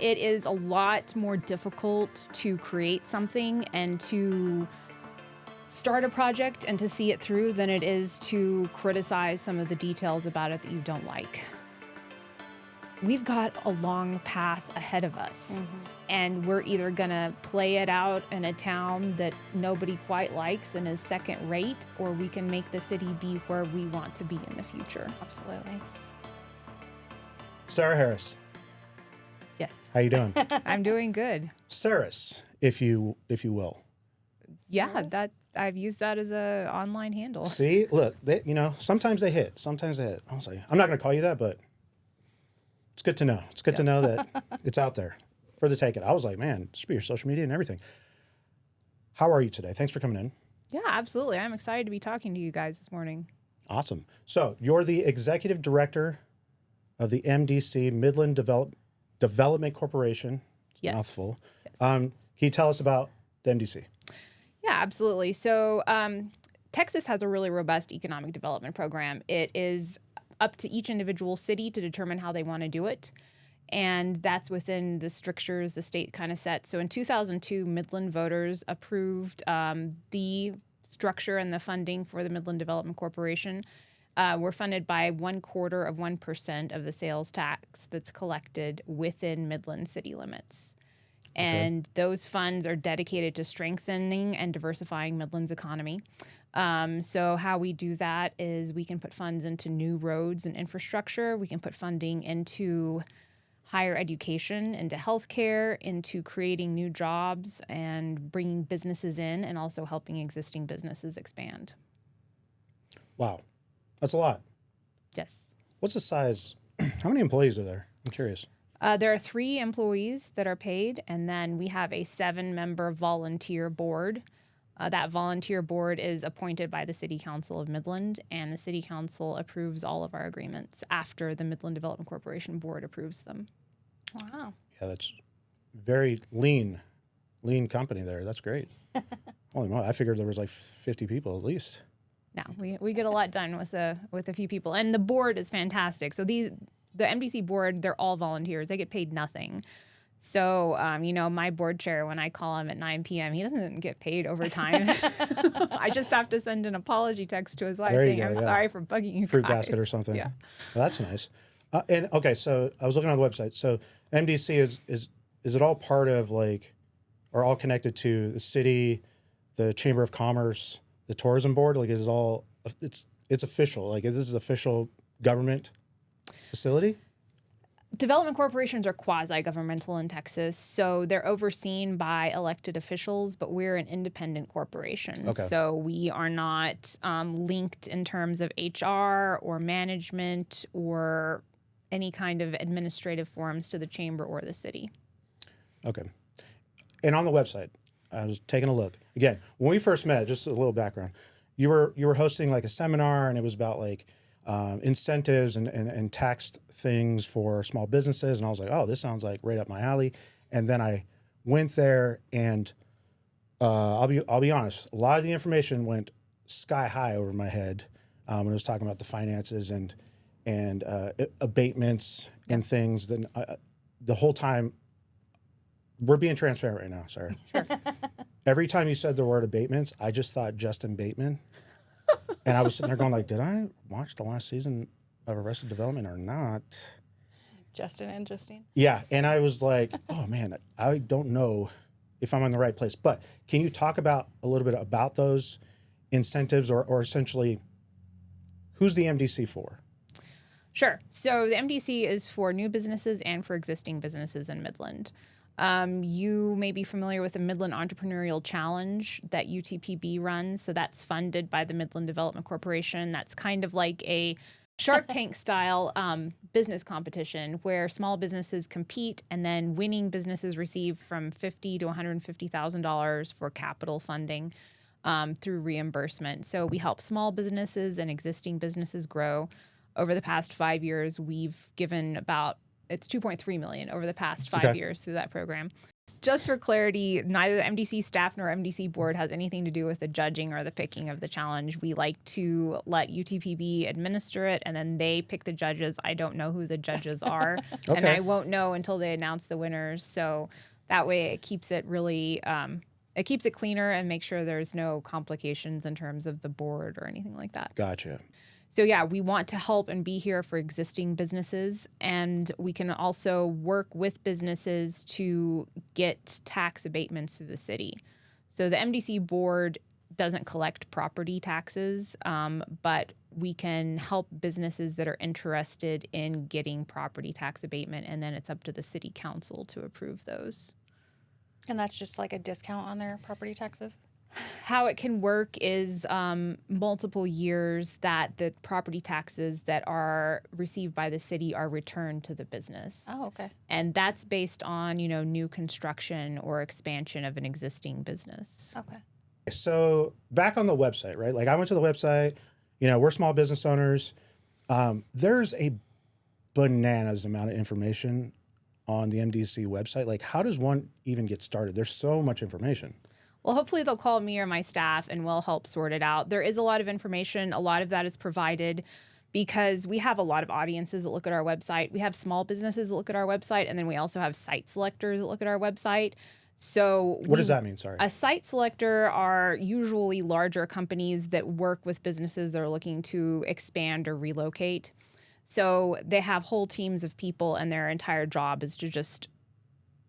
It is a lot more difficult to create something and to start a project and to see it through than it is to criticize some of the details about it that you don't like. We've got a long path ahead of us, and we're either going to play it out in a town that nobody quite likes and is second rate, or we can make the city be where we want to be in the future. Absolutely. Sara Harris, Yes. how you doing? I'm doing good. Saris, if you will. Yeah, that I've used that as a online handle. See, look, sometimes they hit. I was like, I'm not going to call you that, but it's good to know. It's good to know that it's out there for the taking. I was like, man, this should be your social media and everything. How are you today? Thanks for coming in. Yeah, absolutely. I'm excited to be talking to you guys this morning. Awesome. So you're the executive director of the MDC Midland Development Corporation. Yes. Mouthful. Yes. Can you tell us about the MDC? Yeah, absolutely. So Texas has a really robust economic development program. It is up to each individual city to determine how they want to do it. And that's within the strictures the state kind of set. So in 2002, Midland voters approved the structure and the funding for the Midland Development Corporation. We're funded by 1/4% of the sales tax that's collected within Midland city limits. And those funds are dedicated to strengthening and diversifying Midland's economy. So how we do that is we can put funds into new roads and infrastructure. We can put funding into higher education, into healthcare, into creating new jobs and bringing businesses in, and also helping existing businesses expand. Wow. That's a lot. Yes. What's the size? How many employees are there? I'm curious. There are 3 employees that are paid, and then we have a 7-member volunteer board. That volunteer board is appointed by the City Council of Midland, and the City Council approves all of our agreements after the Midland Development Corporation board approves them. Wow. Yeah, that's very lean company there. That's great. Holy moly, I figured there was like 50 people at least. No, we get a lot done with a few people, and the board is fantastic. So the MDC board, they're all volunteers. They get paid nothing. So, my board chair, when I call him at 9 p.m., he doesn't get paid overtime. I just have to send an apology text to his wife saying, I'm sorry for bugging you Fruit guys. basket or something. Yeah. Well, that's nice. So I was looking on the website. So MDC is it all part of or all connected to the city, the Chamber of Commerce, the tourism board? Is it all, it's official? This is official government facility? Development corporations are quasi-governmental in Texas, so they're overseen by elected officials, but we're an independent corporation. Okay. So we are not linked in terms of HR or management or any kind of administrative forms to the chamber or the city. Okay. And on the website, I was taking a look. Again, when we first met, just a little background, you were hosting a seminar, and it was about incentives and tax things for small businesses. And I was like, oh, this sounds right up my alley. And then I went there, and I'll be honest, a lot of the information went sky high over my head when I was talking about the finances and abatements and things. Then the whole time, we're being transparent right now, Sarah. Sure. Every time you said the word abatements, I just thought Justin Bateman. And I was sitting there going did I watch the last season of Arrested Development or not? Justin and Justine. Yeah. And I was like, oh man, I don't know if I'm in the right place. But can you talk a little bit about those incentives or essentially who's the MDC for? Sure. So the MDC is for new businesses and for existing businesses in Midland. You may be familiar with the Midland Entrepreneurial Challenge that UTPB runs. So that's funded by the Midland Development Corporation. That's kind of like a Shark Tank style business competition where small businesses compete, and then winning businesses receive from $50,000 to $150,000 for capital funding through reimbursement. So we help small businesses and existing businesses grow. Over the past 5 years, we've given it's $2.3 million over the past 5 years through that program. Just for clarity, neither the MDC staff nor MDC board has anything to do with the judging or the picking of the challenge. We like to let UTPB administer it, and then they pick the judges. I don't know who the judges are, and I won't know until they announce the winners. So that way it keeps it really, it keeps it cleaner and make sure there's no complications in terms of the board or anything like that. Gotcha. So yeah, we want to help and be here for existing businesses, and we can also work with businesses to get tax abatements through the city. So the MDC board doesn't collect property taxes, but we can help businesses that are interested in getting property tax abatement, and then it's up to the city council to approve those. And that's just like a discount on their property taxes? How it can work is multiple years that the property taxes that are received by the city are returned to the business. Oh, okay. And that's based on, new construction or expansion of an existing business. Okay. So back on the website, right? Like I went to the website, we're small business owners. There's a bananas amount of information on the MDC website. Like how does one even get started? There's so much information. Well, hopefully they'll call me or my staff and we'll help sort it out. There is a lot of information. A lot of that is provided because we have a lot of audiences that look at our website. We have small businesses that look at our website, and then we also have site selectors that look at our website. So what does that mean? Sorry. A site selector are usually larger companies that work with businesses that are looking to expand or relocate. So they have whole teams of people, and their entire job is to just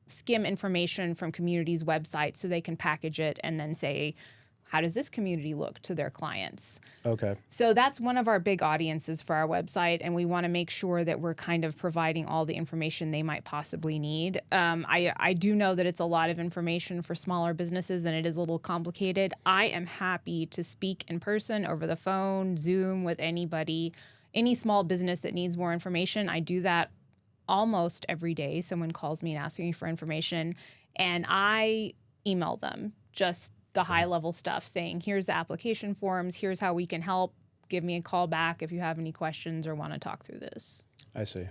skim information from communities' websites so they can package it and then say, how does this community look to their clients? Okay. So that's one of our big audiences for our website, and we want to make sure that we're kind of providing all the information they might possibly need. I do know that it's a lot of information for smaller businesses and it is a little complicated. I am happy to speak in person, over the phone, Zoom with anybody, any small business that needs more information. I do that almost every day. Someone calls me and asks me for information, and I email them just the high level stuff saying, here's the application forms, here's how we can help. Give me a call back if you have any questions or want to talk through this. I see.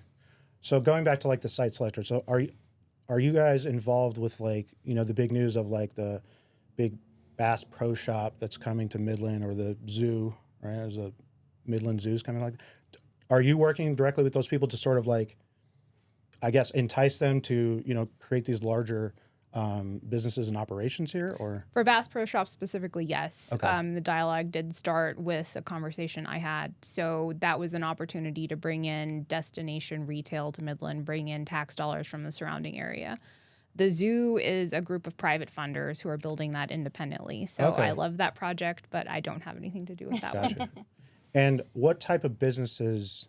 So going back to like the site selector, so are you guys involved with the big news of like the big Bass Pro Shop that's coming to Midland, or the zoo, right? There's a Midland Zoo's coming like that. Are you working directly with those people to sort of like, I guess, entice them to, create these larger businesses and operations here? Or for Bass Pro Shop specifically, yes. Okay. The dialogue did start with a conversation I had. So that was an opportunity to bring in destination retail to Midland, bring in tax dollars from the surrounding area. The zoo is a group of private funders who are building that independently. So Okay. I love that project, but I don't have anything to do with that one. Gotcha. And what type of businesses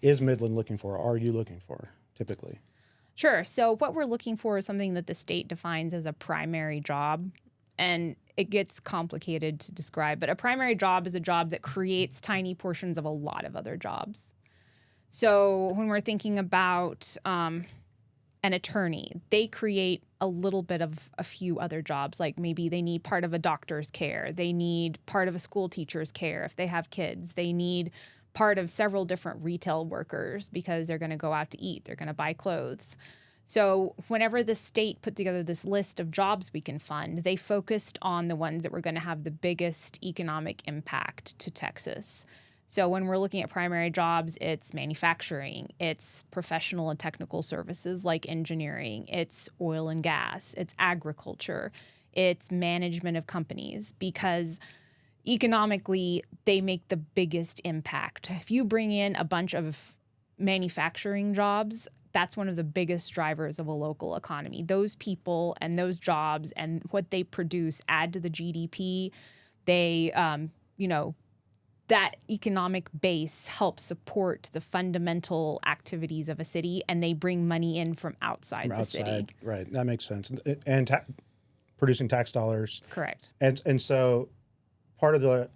is Midland looking for? Are you looking for typically? Sure. So what we're looking for is something that the state defines as a primary job, and it gets complicated to describe, but a primary job is a job that creates tiny portions of a lot of other jobs. So when we're thinking about an attorney, they create a little bit of a few other jobs, like maybe they need part of a doctor's care, they need part of a school teacher's care if they have kids, they need part of several different retail workers because they're going to go out to eat, they're going to buy clothes. So whenever the state put together this list of jobs we can fund, they focused on the ones that were going to have the biggest economic impact to Texas. So when we're looking at primary jobs, it's manufacturing, it's professional and technical services like engineering, it's oil and gas, it's agriculture, it's management of companies, because economically, they make the biggest impact. If you bring in a bunch of manufacturing jobs, that's one of the biggest drivers of a local economy. Those people and those jobs and what they produce add to the GDP. They, that economic base helps support the fundamental activities of a city, and they bring money in from outside the city. Right. That makes sense. And producing tax dollars. Correct. And so part of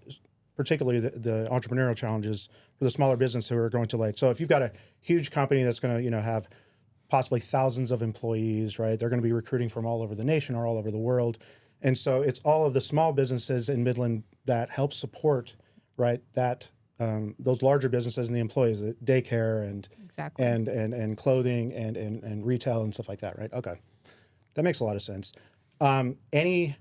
particularly the entrepreneurial challenges for the smaller business who are going to so if you've got a huge company that's going to, have possibly thousands of employees, right? They're going to be recruiting from all over the nation or all over the world. And so it's all of the small businesses in Midland that help support, right, that those larger businesses and the employees, the daycare and Exactly. and clothing and retail and stuff like that, right? Okay. That makes a lot of sense. Any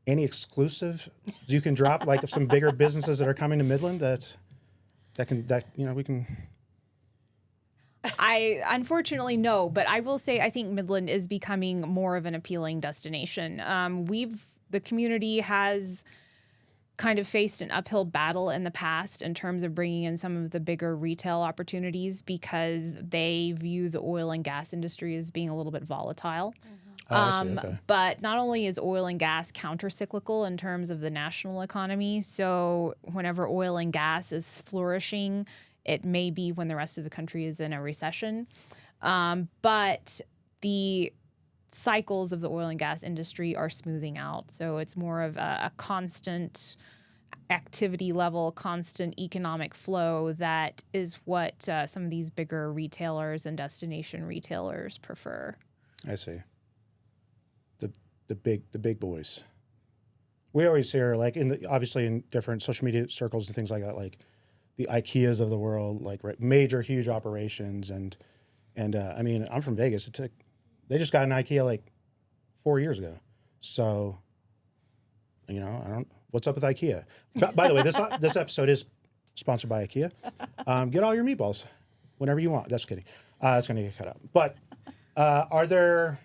exclusive you can drop, like some bigger businesses that are coming to Midland that we can. I unfortunately no, but I will say I think Midland is becoming more of an appealing destination. The community has kind of faced an uphill battle in the past in terms of bringing in some of the bigger retail opportunities because they view the oil and gas industry as being a little bit volatile. Oh, I see. Okay. But not only is oil and gas countercyclical in terms of the national economy, so whenever oil and gas is flourishing, it may be when the rest of the country is in a recession. But the cycles of the oil and gas industry are smoothing out. So it's more of a constant activity level, constant economic flow that is what some of these bigger retailers and destination retailers prefer. I see. The big boys. We always hear, like, obviously in different social media circles and things like that, like the IKEAs of the world, like, right, major, huge operations. And I mean, I'm from Vegas. They just got an IKEA like 4 years ago. So, what's up with IKEA? By the way, this episode is sponsored by IKEA. Get all your meatballs whenever you want. That's kidding. It's going to get cut out. But are there...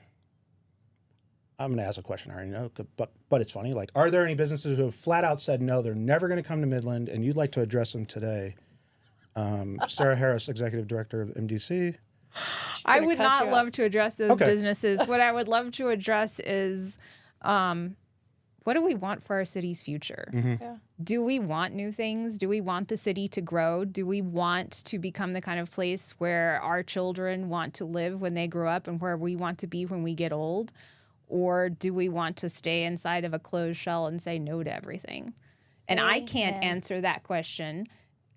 I'm going to ask a question I already know, but it's funny. Like, are there any businesses who have flat out said no, they're never going to come to Midland, and you'd like to address them today? Sara Harris, Executive Director of MDC. I would not love to address those businesses. What I would love to address is what do we want for our city's future? Mm-hmm. Yeah. Do we want new things? Do we want the city to grow? Do we want to become the kind of place where our children want to live when they grow up and where we want to be when we get old? Or do we want to stay inside of a closed shell and say no to everything? And I can't answer that question.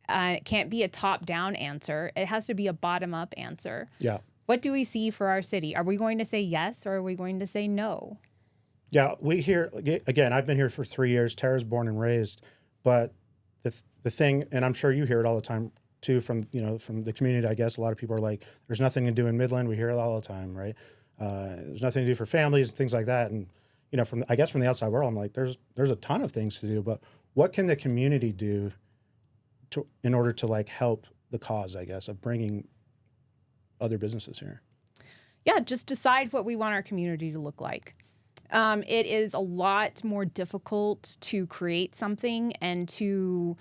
It can't be a top-down answer. It has to be a bottom-up answer. Yeah. What do we see for our city? Are we going to say yes or are we going to say no? Yeah, we hear, again, I've been here for 3 years. Terra's born and raised. But the thing, and I'm sure you hear it all the time too from the community, I guess. A lot of people are like, there's nothing to do in Midland. We hear it all the time, right? There's nothing to do for families and things like that. And, from the outside world, I'm like, there's a ton of things to do. But what can the community do in order to, like, help the cause, I guess, of bringing other businesses here? Yeah, just decide what we want our community to look like. It is a lot more difficult to create something and to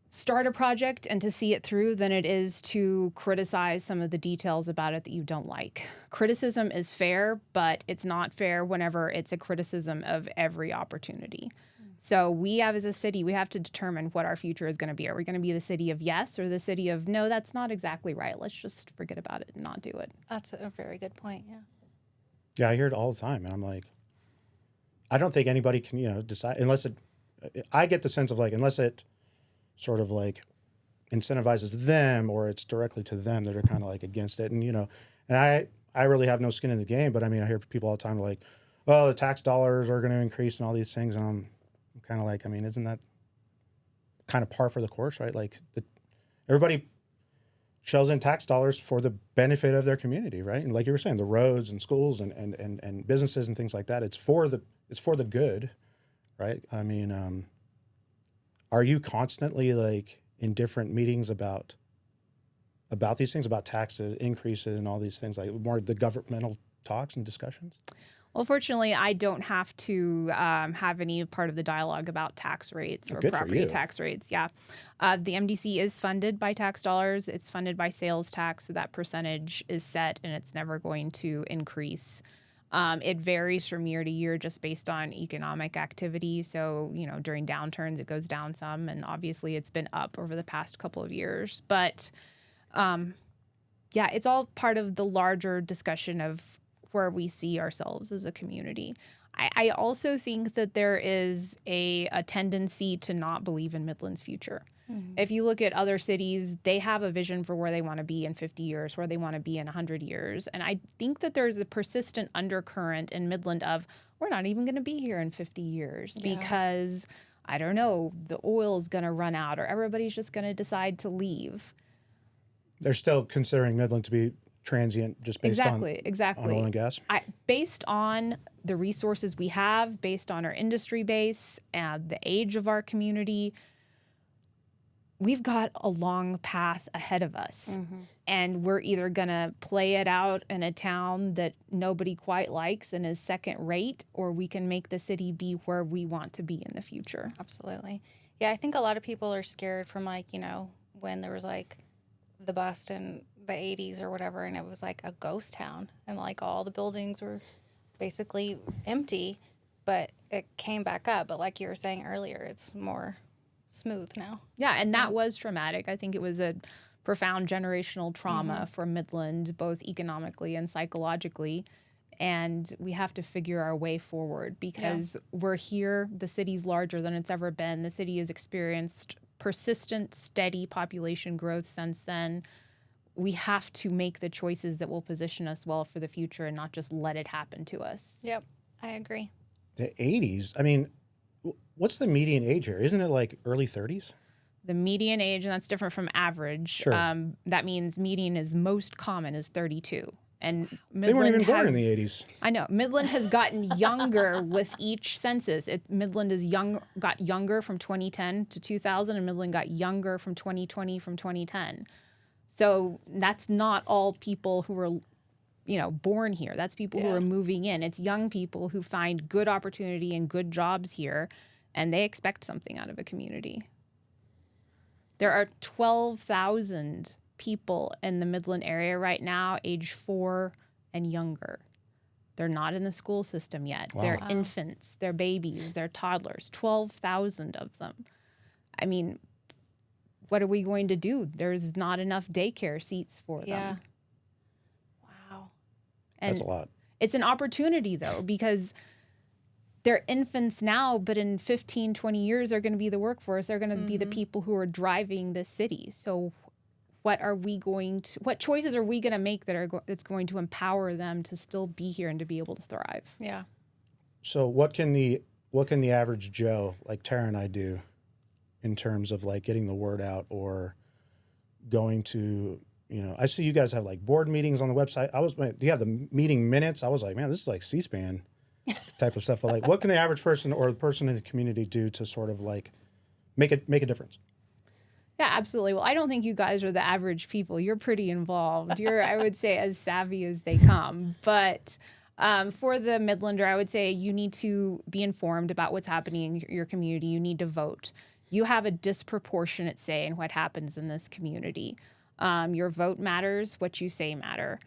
start a project and to see it through than it is to criticize some of the details about it that you don't like. Criticism is fair, but it's not fair whenever it's a criticism of every opportunity. So we have, as a city, we have to determine what our future is going to be. Are we going to be the city of yes or the city of no, that's not exactly right. Let's just forget about it and not do it. That's a very good point, yeah. Yeah, I hear it all the time. And I'm like, I don't think anybody can, decide unless I get the sense of, like, unless it sort of like incentivizes them or it's directly to them that are kind of like against it. And, and I really have no skin in the game, but I mean, I hear people all the time like, well, the tax dollars are going to increase and all these things. And I'm kind of like, I mean, isn't that kind of par for the course, right? Like everybody shells in tax dollars for the benefit of their community, right? And like you were saying, the roads and schools and businesses and things like that, it's for the good, right? I mean, are you constantly, like, in different meetings about these things, about taxes, increases, and all these things, like more the governmental talks and discussions? Well, fortunately, I don't have to have any part of the dialogue about tax rates or property tax rates. Yeah. The MDC is funded by tax dollars. It's funded by sales tax. So that percentage is set and it's never going to increase. It varies from year to year just based on economic activity. So, during downturns, it goes down some. And obviously, it's been up over the past couple of years. But, it's all part of the larger discussion of where we see ourselves as a community. I also think that there is a tendency to not believe in Midland's future. Mm-hmm. If you look at other cities, they have a vision for where they want to be in 50 years, where they want to be in 100 years. And I think that there's a persistent undercurrent in Midland of, we're not even going to be here in 50 years because, I don't know, the oil's going to run out or everybody's just going to decide to leave. They're still considering Midland to be transient just based on oil and gas. Based on the resources we have, based on our industry base and the age of our community, we've got a long path ahead of us. And we're either going to play it out in a town that nobody quite likes and is second rate, or we can make the city be where we want to be in the future. Absolutely. Yeah, I think a lot of people are scared from, like, you know, when there was like the bust in the 80s or whatever, and it was like a ghost town and like all the buildings were basically empty, but it came back up. But like you were saying earlier, it's more smooth now. Yeah, and that was traumatic. I think it was a profound generational trauma for Midland, both economically and psychologically. And we have to figure our way forward because we're here. The city's larger than it's ever been. The city has experienced persistent, steady population growth since then. We have to make the choices that will position us well for the future and not just let it happen to us. Yep, I agree. The 80s, I mean, what's the median age here? Isn't it like early 30s? The median age, and that's different from average. Sure. That means median is most common is 32. And Midland They weren't even born in the 80s. I know. Midland has gotten younger with each census. Midland is got younger from 2010 to 2000, and Midland got younger from 2020 from 2010. So that's not all people who were, born here. That's people who are moving in. It's young people who find good opportunity and good jobs here, and they expect something out of a community. There are 12,000 people in the Midland area right now, age 4 and younger. They're not in the school system yet. Wow. They're infants, they're babies, they're toddlers, 12,000 of them. I mean, what are we going to do? There's not enough daycare seats for them. Wow. And that's a lot. It's an opportunity, though, because they're infants now, but in 15, 20 years, they're going to be the workforce. They're going to be the people who are driving this city. So what choices are we going to make that's going to empower them to still be here and to be able to thrive? Yeah. So what can the average Joe like Terra and I do in terms of like getting the word out or going to, I see you guys have like board meetings on the website. You have the meeting minutes. I was like, man, this is like C-SPAN type of stuff. But like, what can the average person or the person in the community do to sort of like make a difference? Yeah, absolutely. Well, I don't think you guys are the average people. You're pretty involved. You're, I would say, as savvy as they come. But for the Midlander, I would say you need to be informed about what's happening in your community. You need to vote. You have a disproportionate say in what happens in this community. Your vote matters. What you say matters.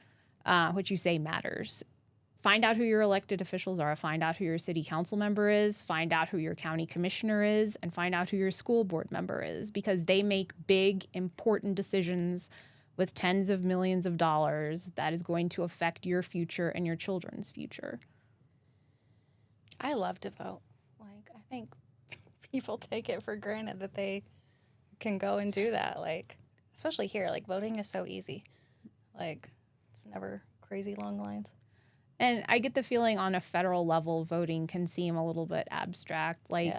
Find out who your elected officials are. Find out who your city council member is. Find out who your county commissioner is. And find out who your school board member is, because they make big, important decisions with tens of millions of dollars that is going to affect your future and your children's future. I love to vote. Like, I think people take it for granted that they can go and do that. Like, especially here, like voting is so easy. Like, it's never crazy long lines. And I get the feeling on a federal level, voting can seem a little bit abstract. Like,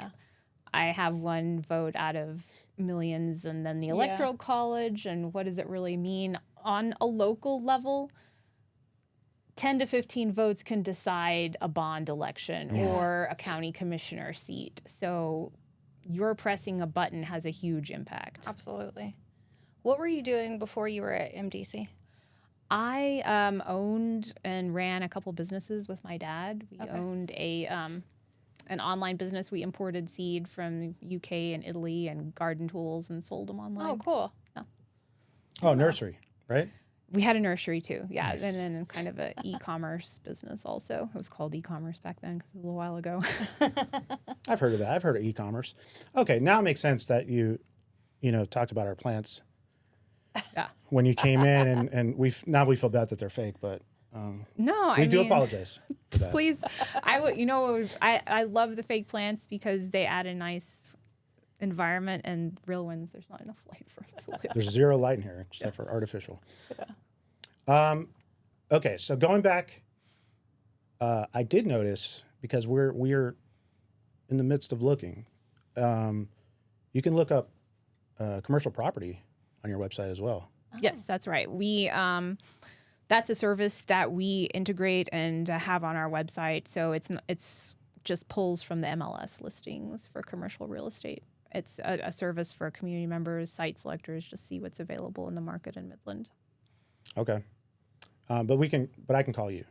I have one vote out of millions, and then the electoral college, and what does it really mean? On a local level, 10 to 15 votes can decide a bond election or a county commissioner seat. So your pressing a button has a huge impact. Absolutely. What were you doing before you were at MDC? I owned and ran a couple businesses with my dad. We owned an online business. We imported seed from UK and Italy and garden tools and sold them online. Oh, cool. Yeah. Oh, nursery, right? We had a nursery too, Nice. And then kind of an e-commerce business also. It was called e-commerce back then, 'cause it was a little while ago. I've heard of that. I've heard of e-commerce. Okay, now it makes sense that you talked about our plants. Yeah. When you came in, and we feel bad that they're fake, but No, we do apologize for that. Please, I love the fake plants because they add a nice environment, and real ones, there's not enough light for them to live. There's zero light in here except for artificial. Yeah. Okay, so going back, I did notice, because we're in the midst of looking. You can look up commercial property on your website as well. Yes, that's right. We that's a service that we integrate and have on our website. So it's just pulls from the MLS listings for commercial real estate. It's a service for community members, site selectors, just see what's available in the market in Midland. Okay. But I can call you.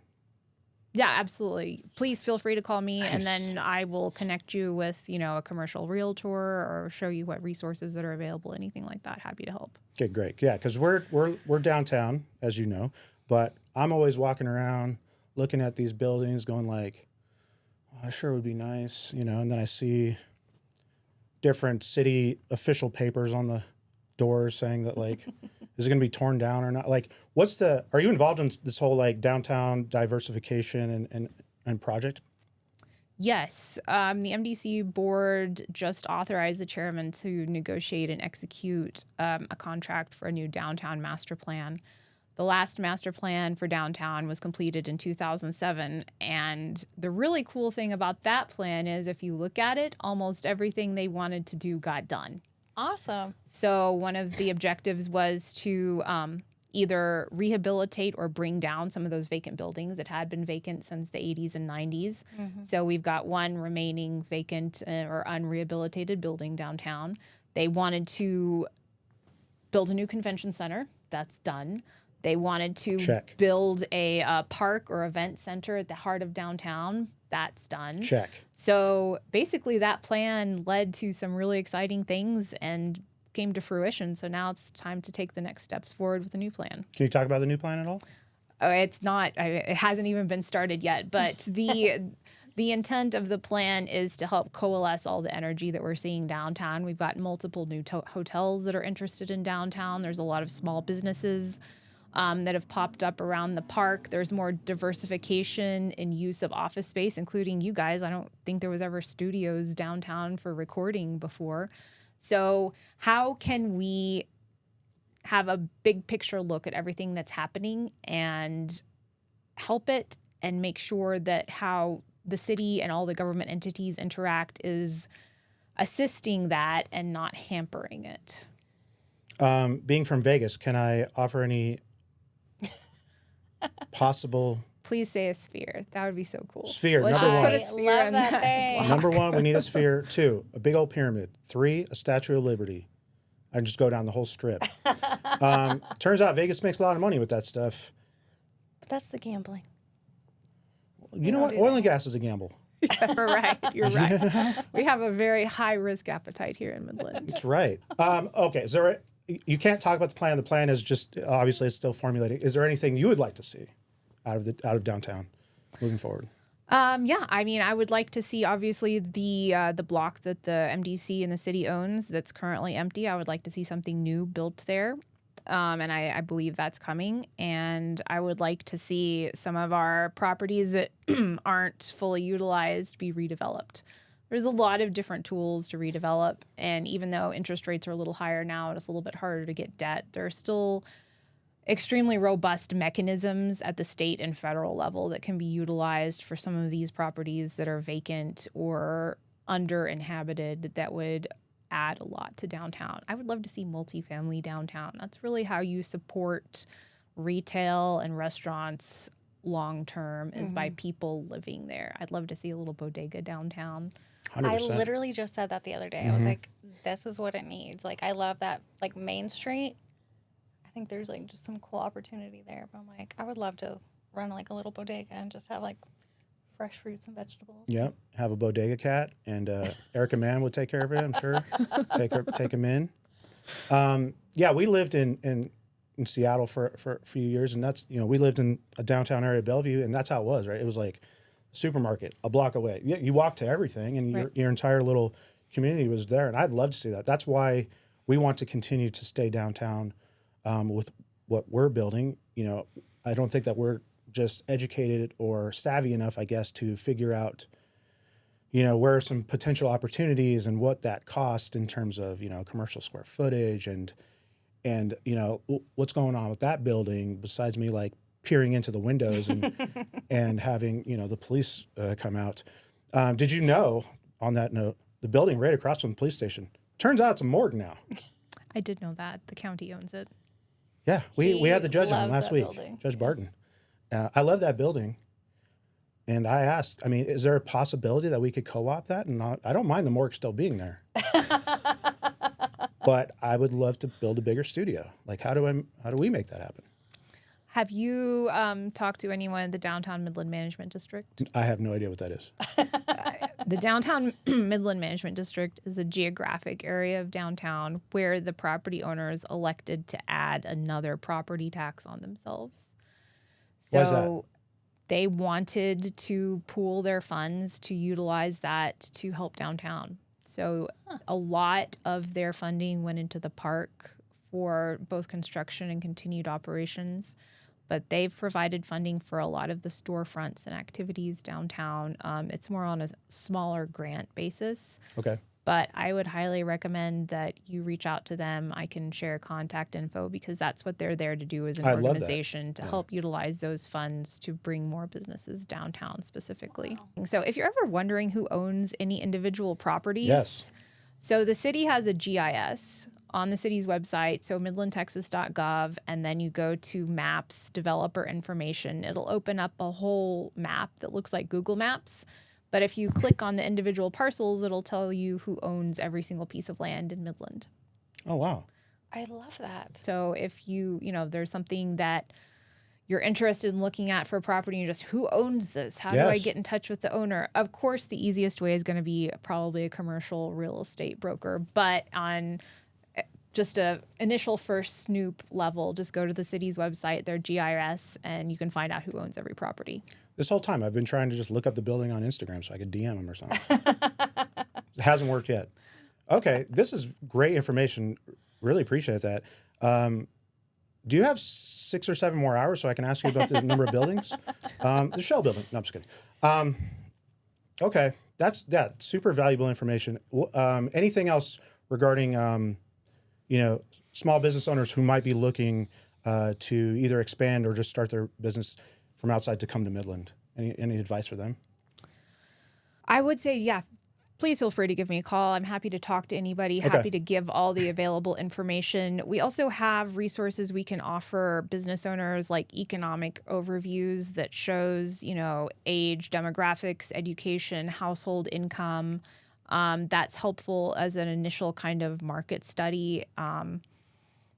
Yeah, absolutely. Please feel free to call me, Nice. and then I will connect you with, a commercial realtor or show you what resources that are available, anything like that. Happy to help. Okay, great. Yeah, because we're downtown, as you know, but I'm always walking around looking at these buildings, going like, oh, I sure would be nice, and then I see different city official papers on the doors saying that like, is it going to be torn down or not? Like, are you involved in this whole like downtown diversification and project? Yes. The MDC board just authorized the chairman to negotiate and execute a contract for a new downtown master plan. The last master plan for downtown was completed in 2007. And the really cool thing about that plan is if you look at it, almost everything they wanted to do got done. Awesome. So one of the objectives was to either rehabilitate or bring down some of those vacant buildings that had been vacant since the 80s and 90s. Mm-hmm. So we've got one remaining vacant or unrehabilitated building downtown. They wanted to build a new convention center. That's done. They wanted to build a park or event center at the heart of downtown. That's done. Check. So basically that plan led to some really exciting things and came to fruition. So now it's time to take the next steps forward with a new plan. Can you talk about the new plan at all? Oh, it's not. It hasn't even been started yet. But the intent of the plan is to help coalesce all the energy that we're seeing downtown. We've got multiple new hotels that are interested in downtown. There's a lot of small businesses that have popped up around the park. There's more diversification in use of office space, including you guys. I don't think there was ever studios downtown for recording before. So how can we have a big picture look at everything that's happening and help it and make sure that how the city and all the government entities interact is assisting that and not hampering it? Being from Vegas, can I offer any possible? Please say a sphere. That would be so cool. Sphere, Let's number just one. put a sphere Love in that thing. block. Number one, we need a sphere. 2, a big old pyramid. 3, a Statue of Liberty. I can just go down the whole strip. Turns out Vegas makes a lot of money with that stuff. But that's the gambling. You know what? Oil and gas is a gamble. You're right. You're right. We have a very high risk appetite here in Midland. That's right. Okay, is there? You can't talk about the plan. The plan is just obviously it's still formulating. Is there anything you would like to see out of downtown moving forward? Yeah, I mean, I would like to see obviously the block that the MDC and the city owns that's currently empty. I would like to see something new built there, and I believe that's coming. And I would like to see some of our properties that aren't fully utilized be redeveloped. There's a lot of different tools to redevelop, and even though interest rates are a little higher now and it's a little bit harder to get debt, there's still extremely robust mechanisms at the state and federal level that can be utilized for some of these properties that are vacant or under-inhabited that would add a lot to downtown. I would love to see multifamily downtown. That's really how you support retail and restaurants long-term is by people living there. I'd love to see a little bodega downtown. 100%. I literally just said that the other day. I was like, this is what it needs. Like, I love that, like, Main Street. I think there's, like, just some cool opportunity there. But I'm like, I would love to run, like, a little bodega and just have, like, fresh fruits and vegetables. Yep. Have a bodega cat, and Erica Mann would take care of it, I'm sure. Take him in. Yeah, we lived in Seattle for a few years, and that's, we lived in a downtown area of Bellevue, and that's how it was, right? It was like supermarket a block away. Yeah, you walk to everything, and your entire little community was there, and I'd love to see that. That's why we want to continue to stay downtown with what we're building. I don't think that we're just educated or savvy enough, I guess, to figure out, where are some potential opportunities and what that costs in terms of, commercial square footage and what's going on with that building besides me like peering into the windows and having, the police come out. Did you know, on that note, the building right across from the police station, turns out it's a morgue now. I did know that. The county owns it. Yeah, we had the judge on loves last that week, building. Judge Barton. I love that building. And I asked, I mean, is there a possibility that we could co-op that? And I don't mind the morgue still being there. But I would love to build a bigger studio. Like, how do we make that happen? Have you talked to anyone in the Downtown Midland Management District? I have no idea what that is. The Downtown Midland Management District is a geographic area of downtown where the property owners elected to add another property tax on themselves. Why is that? So they wanted to pool their funds to utilize that to help downtown. So a lot of their funding went into the park for both construction and continued operations. But they've provided funding for a lot of the storefronts and activities downtown. It's more on a smaller grant basis. Okay. But I would highly recommend that you reach out to them. I can share contact info because that's what they're there to do as an I love that. organization to help utilize those funds to bring more businesses downtown specifically. Wow. So if you're ever wondering who owns any individual properties, Yes. So the city has a GIS on the city's website, so midlandtexas.gov, and then you go to maps, developer information. It'll open up a whole map that looks like Google Maps. But if you click on the individual parcels, it'll tell you who owns every single piece of land in Midland. Oh, wow. I love that. So if there's something that you're interested in looking at for a property, and you're just, who owns this? How do I Yes. get in touch with the owner? Of course, the easiest way is going to be probably a commercial real estate broker. But on just a initial first snoop level, just go to the city's website, their GIS, and you can find out who owns every property. This whole time, I've been trying to just look up the building on Instagram so I could DM them or something. It hasn't worked yet. Okay, this is great information. Really appreciate that. Do you have 6 or 7 more hours so I can ask you about the number of buildings? The Shell building. No, I'm just kidding. Okay, that's super valuable information. Anything else regarding, small business owners who might be looking to either expand or just start their business from outside to come to Midland? Any advice for them? I would say, yeah, please feel free to give me a call. I'm happy to talk to anybody, happy to give all the available information. We also have resources we can offer business owners, like economic overviews that shows, age, demographics, education, household income. That's helpful as an initial kind of market study.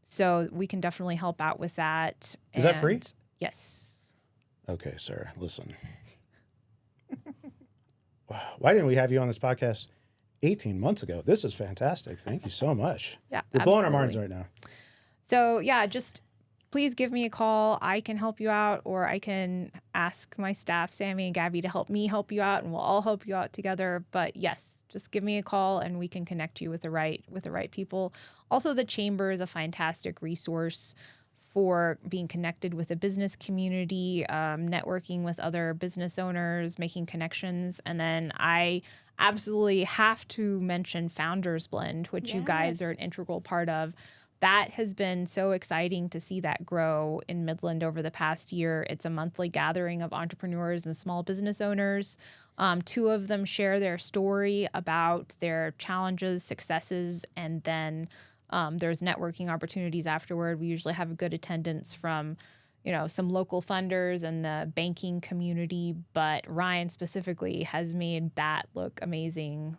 So we can definitely help out with that. Is that free? Yes. Okay, Sarah, listen. Why didn't we have you on this podcast 18 months ago? This is fantastic. Thank you so much. Yeah, We're blowing our minds absolutely. right now. So yeah, just please give me a call. I can help you out, or I can ask my staff, Sammy and Gabby, to help me help you out, and we'll all help you out together. But yes, just give me a call and we can connect you with the right people. Also, the chamber is a fantastic resource for being connected with a business community, networking with other business owners, making connections. And then I absolutely have to mention Founders Blend, which you guys are an integral part of. That has been so exciting to see that grow in Midland over the past year. It's a monthly gathering of entrepreneurs and small business owners. 2 of them share their story about their challenges, successes, and then there's networking opportunities afterward. We usually have a good attendance from, some local funders and the banking community. But Ryan specifically has made that look amazing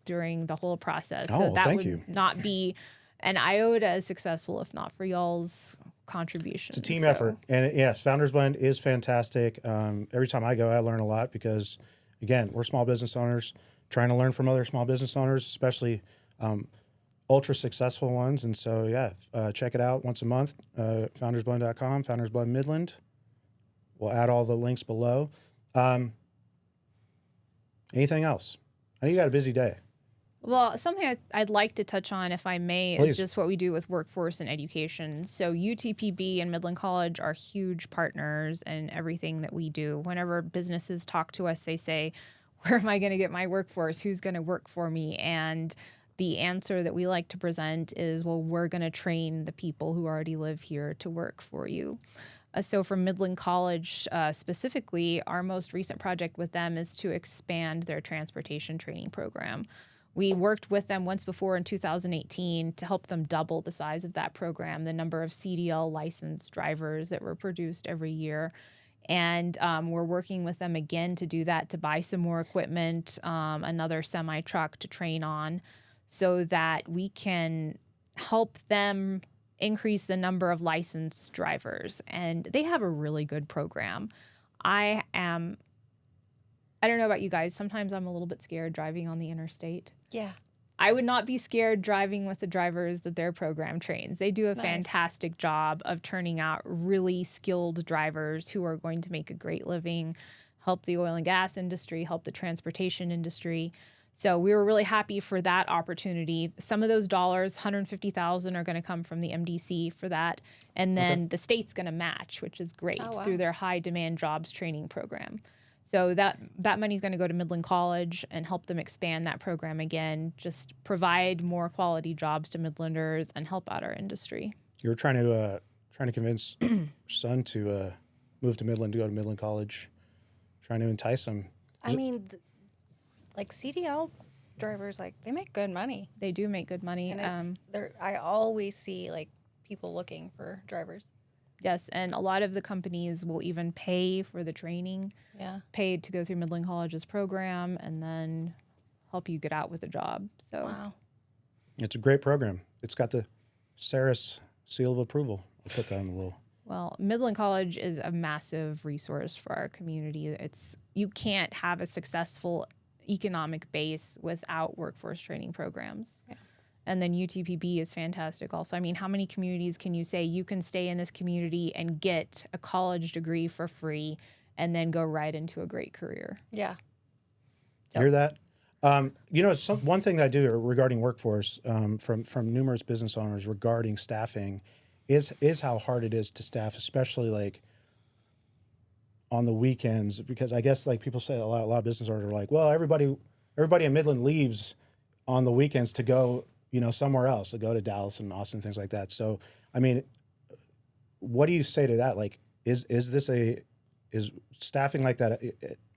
during the whole process. Oh, so that thank would you. not be an iota as successful if not for y'all's contribution. It's a team effort. And yes, Founders Blend is fantastic. Every time I go, I learn a lot because, again, we're small business owners trying to learn from other small business owners, especially ultra successful ones. And so, check it out once a month, foundersblend.com, Founders Blend Midland. We'll add all the links below. Anything else? I know you got a busy day. Well, something I'd like to touch on, if I may, Please. is just what we do with workforce and education. So UTPB and Midland College are huge partners in everything that we do. Whenever businesses talk to us, they say, where am I going to get my workforce? Who's going to work for me? And the answer that we like to present is, well, we're going to train the people who already live here to work for you. So for Midland College specifically, our most recent project with them is to expand their transportation training program. We worked with them once before in 2018 to help them double the size of that program, the number of CDL licensed drivers that were produced every year. And we're working with them again to do that, to buy some more equipment, another semi truck to train on, so that we can help them increase the number of licensed drivers. And they have a really good program. I don't know about you guys. Sometimes I'm a little bit scared driving on the interstate. Yeah. I would not be scared driving with the drivers that their program trains. They do a fantastic job of turning out really skilled drivers who are going to make a great living, help the oil and gas industry, help the transportation industry. So we were really happy for that opportunity. Some of those dollars, $150,000, are going to come from the MDC for that. And then the state's going to match, which is great, through their high demand jobs training program. So that money is going to go to Midland College and help them expand that program again, just provide more quality jobs to Midlanders and help out our industry. You were trying to convince your son to move to Midland, to go to Midland College, trying to entice him. I mean, like CDL drivers, like they make good money. They do make good money. And I always see like people looking for drivers. Yes, and a lot of the companies will even pay for the training, paid to go through Midland College's program, and then help you get out with a job. So, wow, it's a great program. It's got the Sarah's seal of approval. I'll put that on the little. Well, Midland College is a massive resource for our community. You can't have a successful economic base without workforce training programs. Yeah. And then UTPB is fantastic also. I mean, how many communities can you say you can stay in this community and get a college degree for free and then go right into a great career? Yeah. Yep. Hear that? One thing that I do regarding workforce from numerous business owners regarding staffing is how hard it is to staff, especially like on the weekends, because I guess like people say a lot of business owners are like, well, everybody in Midland leaves on the weekends to go, somewhere else, to go to Dallas and Austin, things like that. So, I mean, what do you say to that? Like, is staffing like that?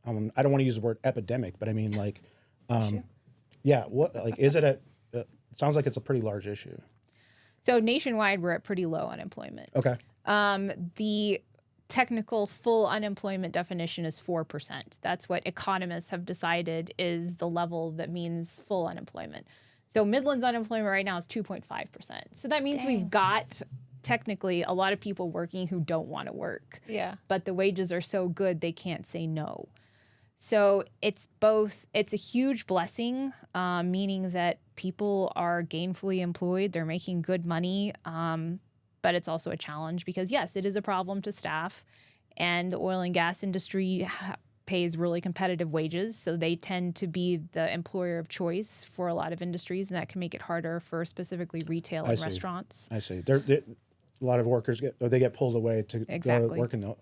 I don't want to use the word epidemic, but I mean, like, is it it sounds like it's a pretty large issue. So nationwide, we're at pretty low unemployment. Okay. The technical full unemployment definition is 4%. That's what economists have decided is the level that means full unemployment. So Midland's unemployment right now is 2.5%. So that means we've got technically a lot of people working who don't want to work. Yeah. But the wages are so good they can't say no. So it's a huge blessing, meaning that people are gainfully employed, they're making good money, but it's also a challenge because, yes, it is a problem to staff, and the oil and gas industry pays really competitive wages, so they tend to be the employer of choice for a lot of industries, and that can make it harder for specifically retail and restaurants. I see. A lot of workers get pulled away to go work in the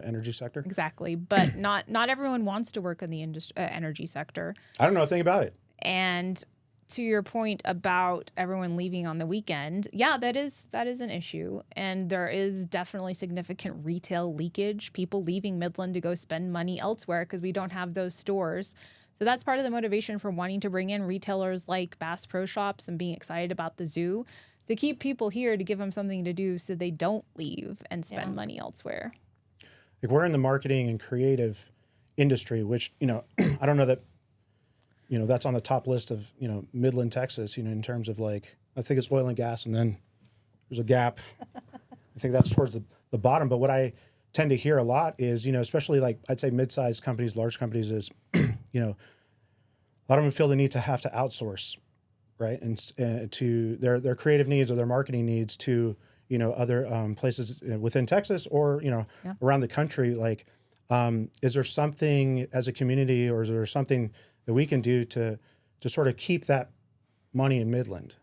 energy sector. Exactly, but not everyone wants to work in the energy sector. I don't know a thing about it. And to your point about everyone leaving on the weekend, that is an issue. And there is definitely significant retail leakage, people leaving Midland to go spend money elsewhere because we don't have those stores. So that's part of the motivation for wanting to bring in retailers like Bass Pro Shops and being excited about the zoo, to keep people here, to give them something to do so they don't leave and spend money elsewhere. Like, we're in the marketing and creative industry, which, I don't know that, that's on the top list of, Midland, Texas, in terms of like, I think it's oil and gas, and then there's a gap. I think that's towards the bottom. But what I tend to hear a lot is, especially like I'd say mid-sized companies, large companies, is, a lot of them feel the need to have to outsource, right? And to their creative needs or their marketing needs to, other places within Texas or, around the country. Like, is there something as a community, or is there something that we can do to sort of keep that money in Midland?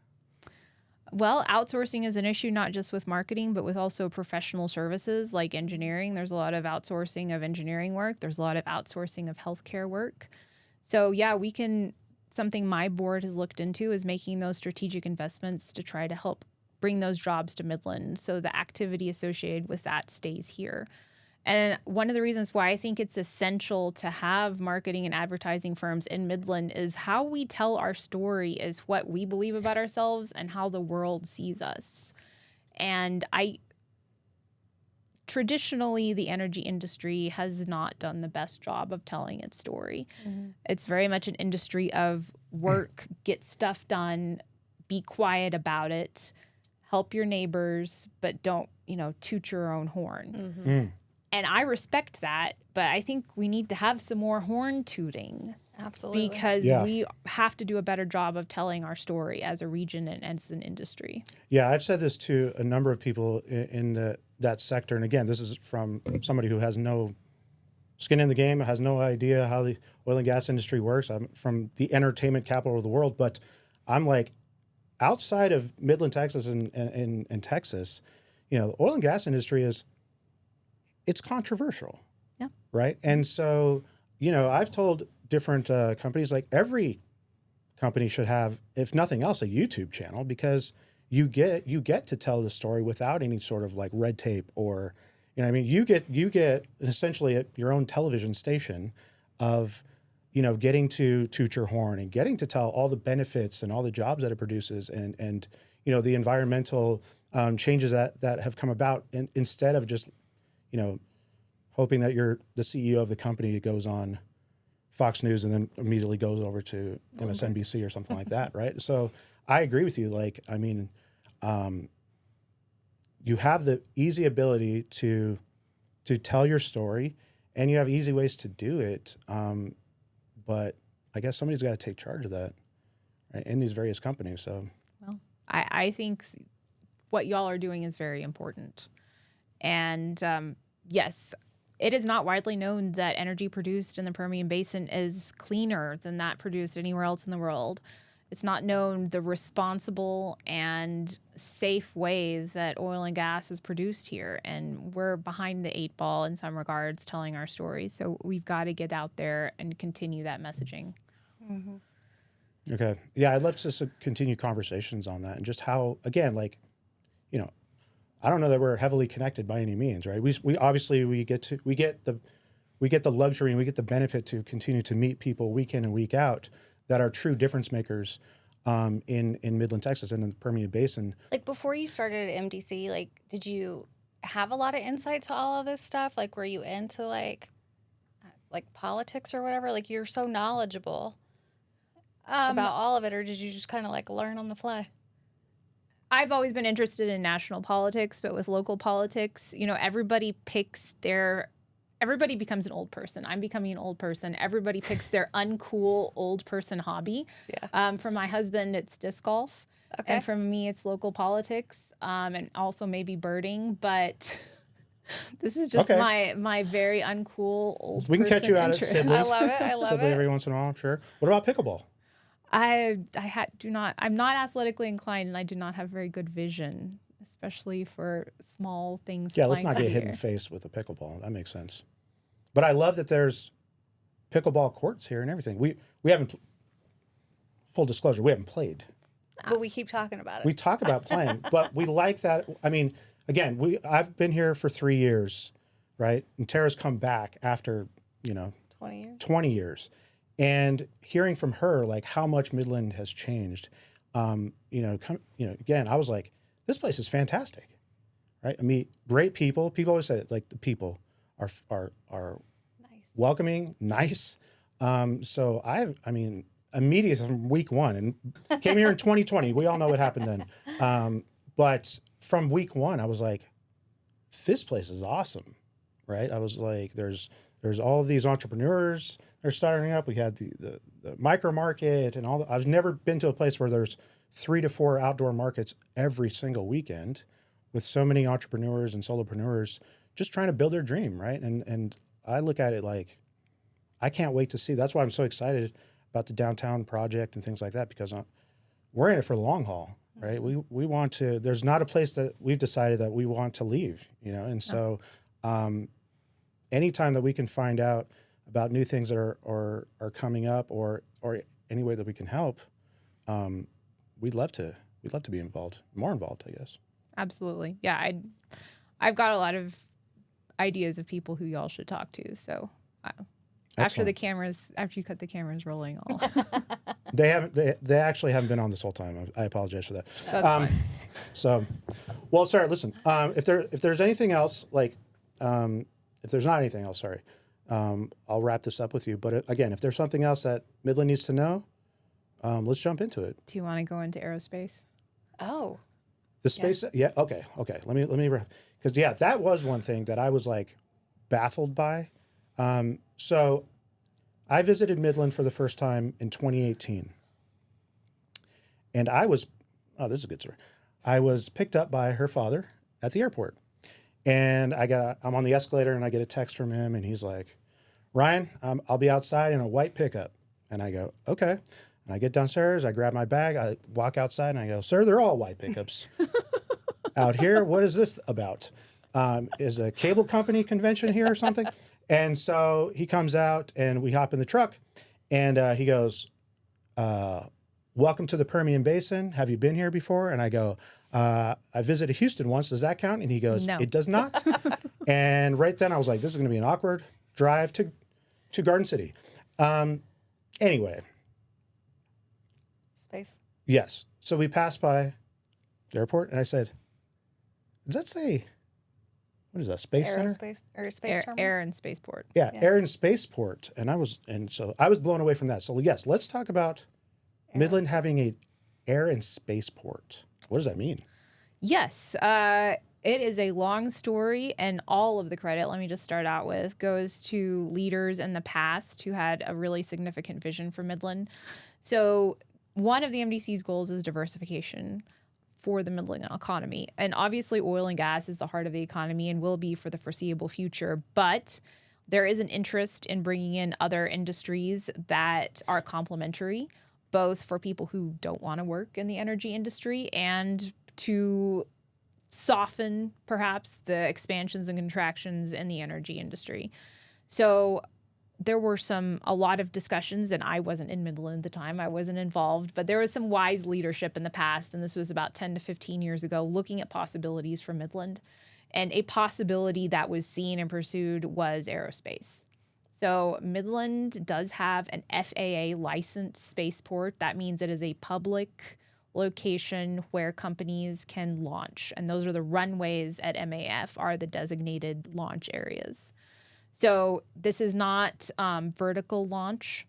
Well, outsourcing is an issue not just with marketing, but with also professional services like engineering. There's a lot of outsourcing of engineering work. There's a lot of outsourcing of healthcare work. So something my board has looked into is making those strategic investments to try to help bring those jobs to Midland so the activity associated with that stays here. And one of the reasons why I think it's essential to have marketing and advertising firms in Midland is how we tell our story is what we believe about ourselves and how the world sees us. And traditionally, the energy industry has not done the best job of telling its story. Mm-hmm. It's very much an industry of work, get stuff done, be quiet about it, help your neighbors, but don't, toot your own horn. Mm-hmm. Mm. And I respect that, but I think we need to have some more horn tooting. Absolutely. Because we have to do a better job of telling our story as a region and as an industry. Yeah, I've said this to a number of people in that sector. And again, this is from somebody who has no skin in the game, has no idea how the oil and gas industry works. I'm from the entertainment capital of the world, but I'm like, outside of Midland, Texas and Texas, the oil and gas industry it's controversial. Yeah. Right. And so, I've told different companies, like every company should have, if nothing else, a YouTube channel, because you get to tell the story without any sort of like red tape or, you get essentially your own television station of, getting to toot your horn and getting to tell all the benefits and all the jobs that it produces and the environmental changes that have come about, and instead of just, hoping that you're the CEO of the company that goes on Fox News and then immediately goes over to MSNBC or something like that, right? So I agree with you. Like, you have the easy ability to tell your story, and you have easy ways to do it. But I guess somebody's got to take charge of that, right, in these various companies. So, well, I think what y'all are doing is very important. And yes, it is not widely known that energy produced in the Permian Basin is cleaner than that produced anywhere else in the world. It's not known the responsible and safe way that oil and gas is produced here. And we're behind the 8 ball in some regards telling our stories. So we've got to get out there and continue that messaging. Mm-hmm. Okay. Yeah, I'd love to continue conversations on that and just how, again, like, I don't know that we're heavily connected by any means, right? We obviously we get the luxury and we get the benefit to continue to meet people week in and week out that are true difference makers in Midland, Texas, and in the Permian Basin. Like, before you started at MDC, like, did you have a lot of insight to all of this stuff? Like, were you into like politics or whatever? Like, you're so knowledgeable about all of it, or did you just kind of like learn on the fly? I've always been interested in national politics, but with local politics, everybody becomes an old person. I'm becoming an old person. Everybody picks their uncool old person hobby. Yeah. For my husband, it's disc golf. Okay. And for me, it's local politics, and also maybe birding. But this is just my very uncool old person We can catch you out at Sibley's. I love it. I love Sibley it. every once in a while, I'm sure. What about pickleball? I'm not athletically inclined, and I do not have very good vision, especially for small things. Yeah, let's not get hit in the face with a pickleball. That makes sense. But I love that there's pickleball courts here and everything. We haven't, full disclosure, we haven't played. But we keep talking about it. We talk about playing, but we like that. I mean, again, I've been here for 3 years, right? And Terra's come back after, 20 years. And hearing from her, like, how much Midland has changed, again, I was like, this place is fantastic, right? I mean, great people. People always say, like, the people are nice, welcoming, nice. So immediately from week one, and came here in 2020. We all know what happened then. But from week one, I was like, this place is awesome, right? I was like, there's all these entrepreneurs they're starting up. We had the micro market and all. I've never been to a place where there's 3 to 4 outdoor markets every single weekend with so many entrepreneurs and solopreneurs just trying to build their dream, right? And I look at it like, I can't wait to see. That's why I'm so excited about the downtown project and things like that, because we're in it for the long haul, right? We want to. There's not a place that we've decided that we want to leave, and so anytime that we can find out about new things that are coming up or any way that we can help, we'd love to be more involved, I guess. Absolutely. Yeah, I've got a lot of ideas of people who y'all should talk to. So after you cut the cameras rolling, I'll They actually haven't been on this whole time. I apologize for that. That's fine. So, well, sorry. Listen, if there's anything else, like, if there's not anything else, sorry, I'll wrap this up with you. But again, if there's something else that Midland needs to know, let's jump into it. Do you want to go into aerospace? Oh, The space, yeah. Okay. Let me, because yeah, that was one thing that I was like baffled by. So I visited Midland for the first time in 2018, and this is a good story. I was picked up by her father at the airport, and I'm on the escalator, and I get a text from him, and he's like, "Ryan, I'll be outside in a white pickup," and I go, "Okay." And I get downstairs, I grab my bag, I walk outside, and I go, "Sir, they're all white pickups out here. What is this about? Is a cable company convention here or something?" And so he comes out, and we hop in the truck, and he goes, "Welcome to the Permian Basin. Have you been here before?" And I go, "I visited Houston once. Does that count?" And he goes, No. "It does not." And right then I was like, this is going to be an awkward drive to Garden City. Anyway. space. Yes. So we passed by the airport, and I said, "Does that say, what is that, Space Center?" Aerospace or space terminal? Air and spaceport. Yeah, Air and Spaceport. And so I was blown away from that. So yes, let's talk about Midland having a Air and Spaceport. What does that mean? Yes. It is a long story, and all of the credit, let me just start out with, goes to leaders in the past who had a really significant vision for Midland. So one of the MDC's goals is diversification for the Midland economy. And obviously oil and gas is the heart of the economy and will be for the foreseeable future. But there is an interest in bringing in other industries that are complementary, both for people who don't want to work in the energy industry and to soften perhaps the expansions and contractions in the energy industry. So there were a lot of discussions, and I wasn't in Midland at the time. I wasn't involved, but there was some wise leadership in the past, and this was about 10 to 15 years ago, looking at possibilities for Midland. And a possibility that was seen and pursued was aerospace. So Midland does have an FAA licensed spaceport. That means it is a public location where companies can launch. And those are the runways at MAF are the designated launch areas. So this is not vertical launch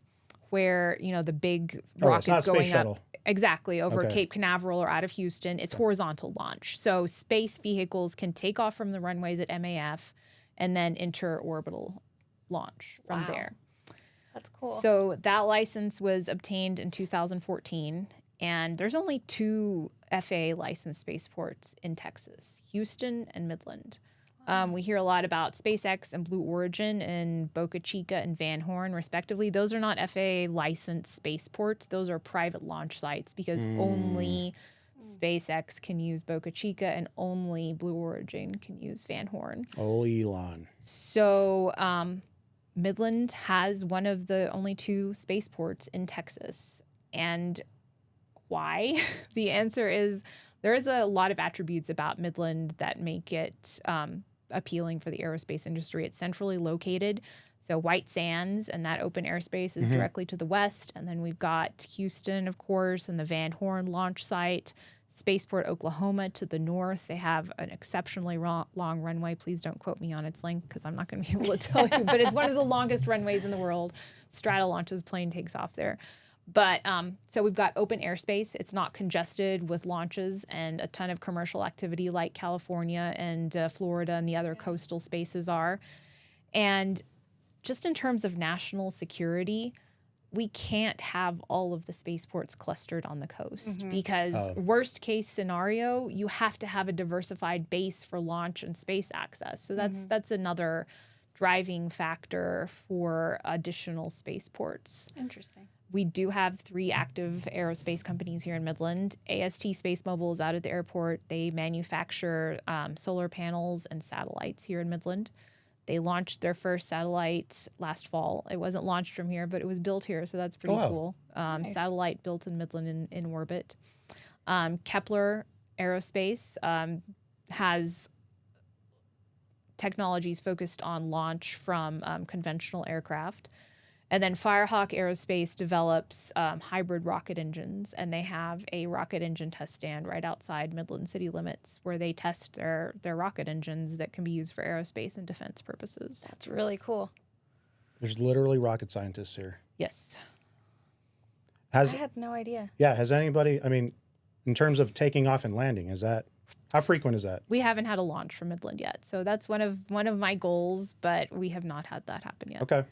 where, the big rockets going up. Exactly, over Cape Canaveral or out of Houston. It's horizontal launch. So space vehicles can take off from the runways at MAF and then enter orbital launch from there. That's cool. So that license was obtained in 2014. And there's only 2 FAA licensed spaceports in Texas, Houston and Midland. We hear a lot about SpaceX and Blue Origin in Boca Chica and Van Horn, respectively. Those are not FAA licensed spaceports. Those are private launch sites because only SpaceX can use Boca Chica and only Blue Origin can use Van Horn. Oh, Elon. So Midland has one of the only 2 spaceports in Texas. And why? The answer is there is a lot of attributes about Midland that make it appealing for the aerospace industry. It's centrally located. So White Sands and that open airspace is directly to the west. And then we've got Houston, of course, and the Van Horn launch site, Spaceport, Oklahoma to the north. They have an exceptionally long runway. Please don't quote me on its length because I'm not going to be able to tell you. But it's one of the longest runways in the world. Strata launches, plane takes off there. But so we've got open airspace. It's not congested with launches and a ton of commercial activity like California and Florida and the other coastal spaces are. And just in terms of national security, we can't have all of the spaceports clustered on the coast because worst case scenario, you have to have a diversified base for launch and space access. So that's another driving factor for additional spaceports. Interesting. We do have 3 active aerospace companies here in Midland. AST Space Mobile is out at the airport. They manufacture solar panels and satellites here in Midland. They launched their first satellite last fall. It wasn't launched from here, but it was built here, so that's pretty cool. Nice. Satellite built in Midland in orbit. Kepler Aerospace has technologies focused on launch from conventional aircraft. And then Firehawk Aerospace develops hybrid rocket engines, and they have a rocket engine test stand right outside Midland city limits where they test their rocket engines that can be used for aerospace and defense purposes. That's really cool. There's literally rocket scientists here. Yes. I had no idea. Yeah. Has anybody, I mean, in terms of taking off and landing, how frequent is that? We haven't had a launch from Midland yet. So that's one of my goals, but we have not had that happen yet. Okay.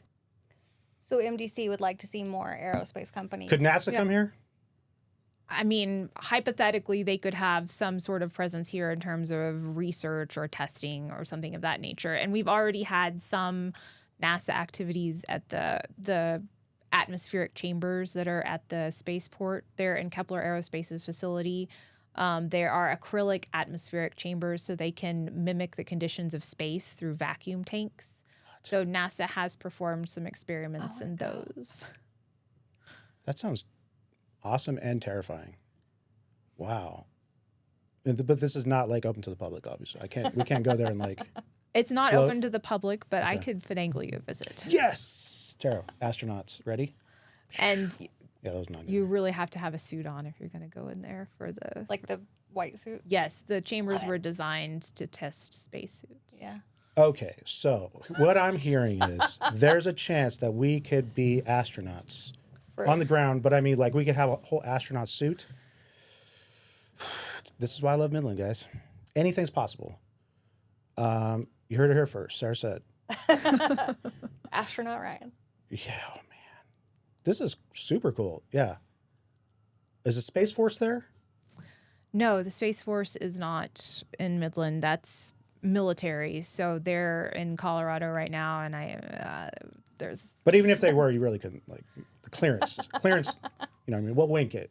So MDC would like to see more aerospace companies. Could NASA come here? I mean, hypothetically, they could have some sort of presence here in terms of research or testing or something of that nature. And we've already had some NASA activities at the atmospheric chambers that are at the spaceport. They're in Kepler Aerospace's facility. There are acrylic atmospheric chambers so they can mimic the conditions of space through vacuum tanks. So NASA has performed some experiments in those. That sounds awesome and terrifying. Wow. But this is not like open to the public, obviously. We can't go there and like. It's not float. open to the public, but I could finagle you a visit. Yes. Terra, astronauts, ready? And Yeah, that was not good. you really have to have a suit on if you're going to go in there for the. Like the white suit? Yes, the chambers were designed to test spacesuits. Yeah. Okay, so what I'm hearing is there's a chance that we could be astronauts on the ground, but I mean, like, we could have a whole astronaut suit. This is why I love Midland, guys. Anything's possible. You heard it here first. Sarah said. Astronaut Ryan. Yeah, oh, man. This is super cool. Yeah. Is the Space Force there? No, the Space Force is not in Midland. That's military. So they're in Colorado right now, and there's. But even if they were, you really couldn't, like, the clearance, you know what I mean? We'll wink it.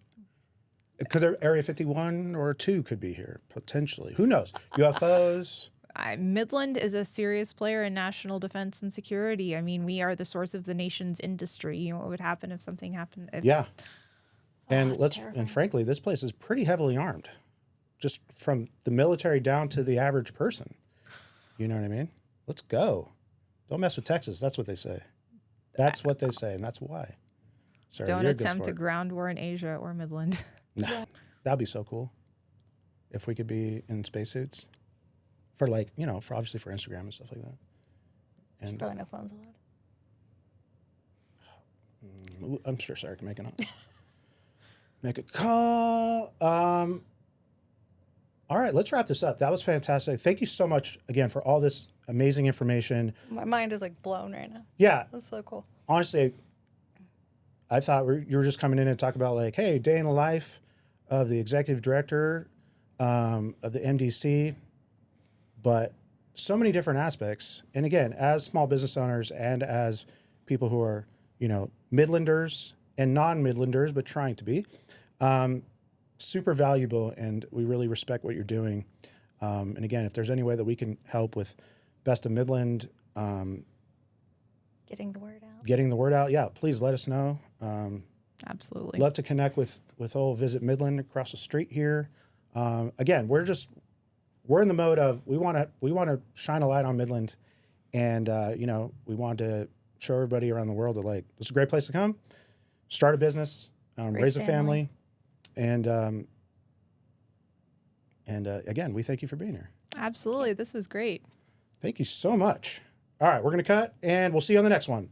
Could there Area 51 or 2 could be here, potentially. Who knows? UFOs. Midland is a serious player in national defense and security. I mean, we are the source of the nation's industry. You know, what would happen if something happened? Yeah. And terrifying. and frankly, this place is pretty heavily armed, just from the military down to the average person. You know what I mean? Let's go. Don't mess with Texas. That's what they say. That's what they say, and that's why. Sarah, Don't you're a good attempt a sport. ground war in Asia or Midland. Nah, that'd be so cool if we could be in spacesuits for, like, you know, for obviously for Instagram and stuff like that. There's And probably no phones allowed. I'm sure Sarah can make it up. Make a call. All right, let's wrap this up. That was fantastic. Thank you so much again for all this amazing information. My mind is like blown right now. Yeah, That's so cool. honestly, I thought you were just coming in and talk about, like, hey, day in the life of the executive director of the MDC, but so many different aspects. And again, as small business owners and as people who are, you know, Midlanders and non-Midlanders, but trying to be, super valuable, and we really respect what you're doing. And again, if there's any way that we can help with Best of Midland, Getting the word out. getting the word out, yeah, please let us know. Absolutely. Love to connect with old Visit Midland across the street here. Again, we're in the mode of we want to shine a light on Midland, and you know, we want to show everybody around the world that, like, this is a great place to come, start a business, raise a family. And again, we thank you for being here. Absolutely. This was great. Thank you so much. All right, we're going to cut, and we'll see you on the next one.